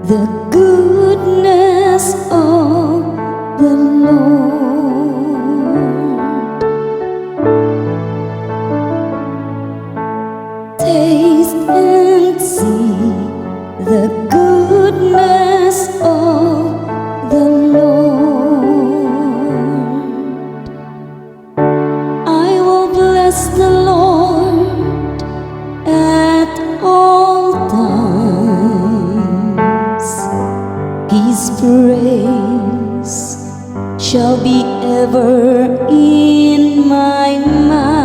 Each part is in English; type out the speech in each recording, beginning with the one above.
the goodness of the Lord. Taste and see the goodness of the Lord. I will bless the Lord at all times. His praise shall be ever in my mouth.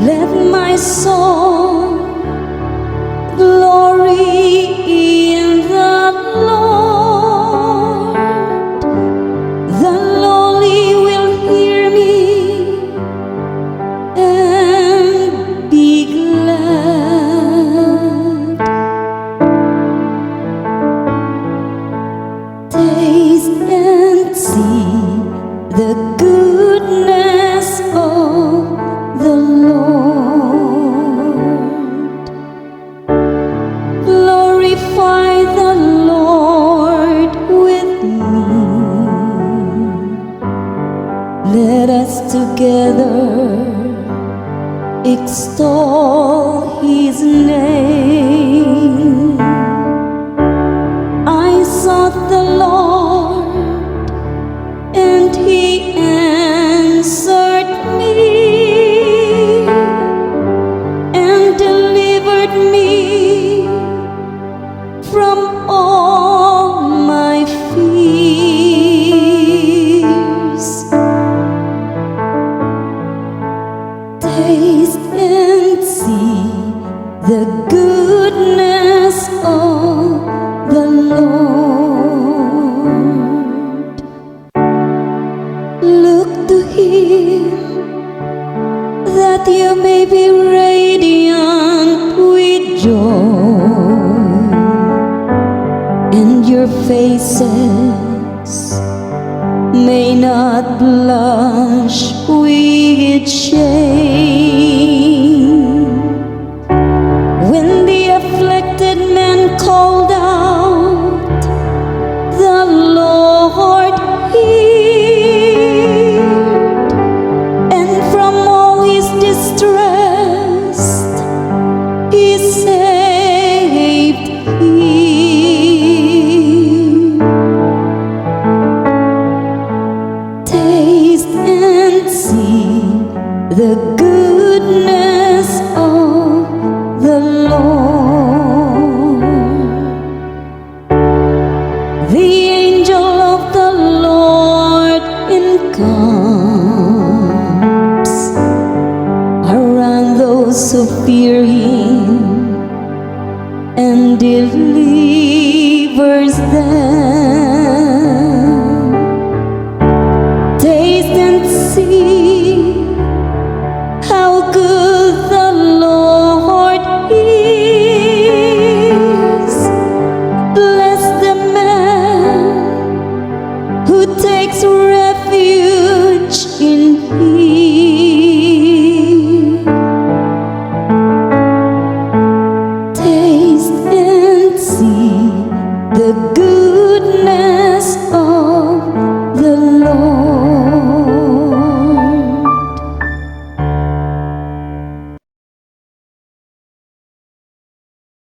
Let my soul glory in the Lord. The lowly will hear me and be glad. Taste and see the goodness of the Lord. Glorify the Lord with me. Let us together extol His name. I sought the Lord, and He answered me and delivered me from all my fears. Taste and see the goodness of the Lord. Look to Him that you may be radiant with joy, and your faces may not blush with shame. When the afflicted man called out, the Lord heard, and from all his distress He saved him. Taste and see the goodness of the Lord. The angel of the Lord encamps around those who fear Him and deliver